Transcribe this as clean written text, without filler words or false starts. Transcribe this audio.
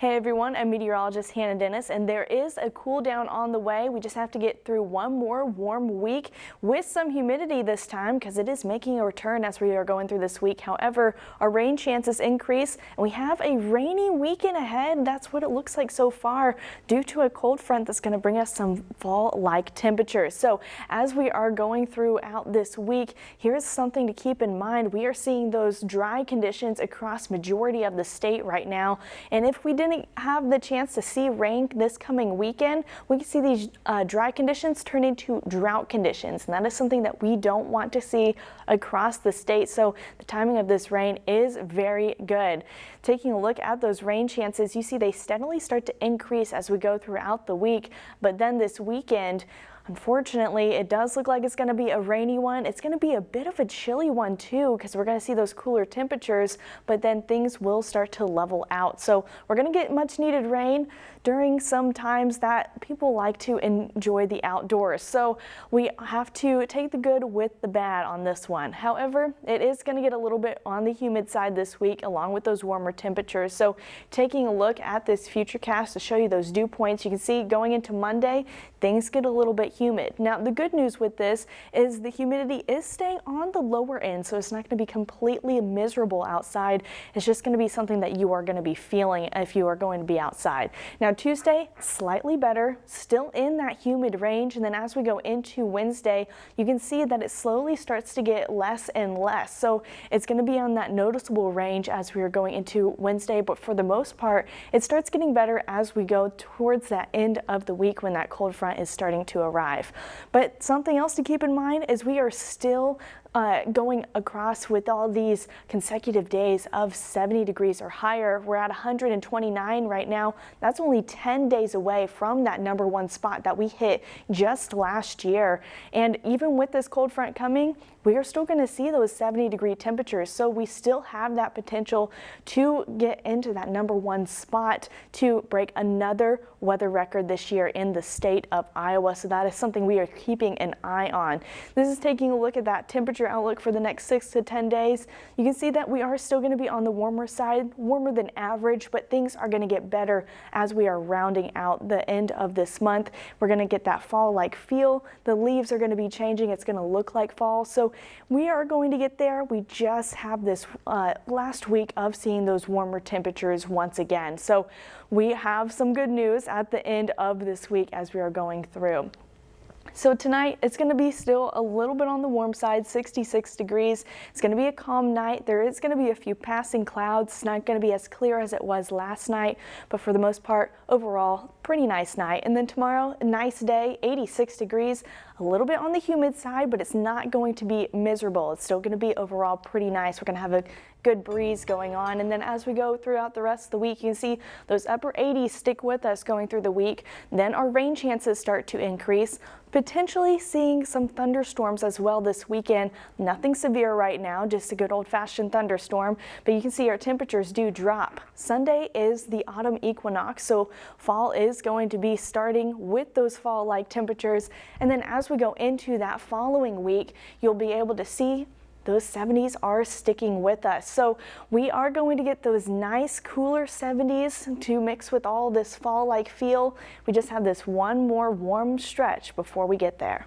Hey everyone, I'm meteorologist Hannah Dennis, and there is a cool down on the way. We just have to get through one more warm week with some humidity this time because it is making a return as we are going through this week. However, our rain chances increase and we have a rainy weekend ahead. That's what it looks like so far due to a cold front that's going to bring us some fall-like temperatures. So as we are going throughout this week, here's something to keep in mind. We are seeing those dry conditions across majority of the state right now, and if we didn't have the chance to see rain this coming weekend, we can see these dry conditions turn into drought conditions, and that is something that we don't want to see across the state. So the timing of this rain is very good. Taking a look at those rain chances, you see they steadily start to increase as we go throughout the week, but then this weekend, unfortunately, it does look like it's going to be a rainy one. It's going to be a bit of a chilly one too, because we're going to see those cooler temperatures, but then things will start to level out. So we're going to get much needed rain during some times that people like to enjoy the outdoors. So we have to take the good with the bad on this one. However, it is going to get a little bit on the humid side this week along with those warmer temperatures. So taking a look at this futurecast to show you those dew points, you can see going into Monday, things get a little bit humid. Now, the good news with this is the humidity is staying on the lower end, so it's not going to be completely miserable outside. It's just going to be something that you are going to be feeling if you are going to be outside. Now, Tuesday, slightly better, still in that humid range, and then as we go into Wednesday, you can see that it slowly starts to get less and less. So it's going to be on that noticeable range as we are going into Wednesday, but for the most part, it starts getting better as we go towards that end of the week when that cold front is starting to arrive. But something else to keep in mind is we are still going across with all these consecutive days of 70 degrees or higher. We're at 129 right now. That's only 10 days away from that #1 spot that we hit just last year. And even with this cold front coming, we are still going to see those 70-degree temperatures. So we still have that potential to get into that #1 spot to break another weather record this year in the state of Iowa. So that is something we are keeping an eye on. This is taking a look at that temperature outlook for the next 6 to 10 days. You can see that we are still going to be on the warmer side, warmer than average, but things are going to get better as we are rounding out the end of this month. We're going to get that fall-like feel. The leaves are going to be changing. It's going to look like fall. So we are going to get there. We just have this last week of seeing those warmer temperatures once again. So we have some good news at the end of this week as we are going through. So tonight, it's going to be still a little bit on the warm side, 66 degrees. It's going to be a calm night. There is going to be a few passing clouds. It's not going to be as clear as it was last night, but for the most part, overall, pretty nice night. And then tomorrow, a nice day, 86 degrees, a little bit on the humid side, but it's not going to be miserable. It's still going to be overall pretty nice. We're going to have a good breeze going on. And then as we go throughout the rest of the week, you can see those upper 80s stick with us going through the week. Then our rain chances start to increase, potentially seeing some thunderstorms as well this weekend. Nothing severe right now, just a good old-fashioned thunderstorm, but you can see our temperatures do drop. Sunday is the autumn equinox, so fall is going to be starting with those fall-like temperatures. And then as we go into that following week, you'll be able to see those 70s are sticking with us. So we are going to get those nice cooler 70s to mix with all this fall-like feel. We just have this one more warm stretch before we get there.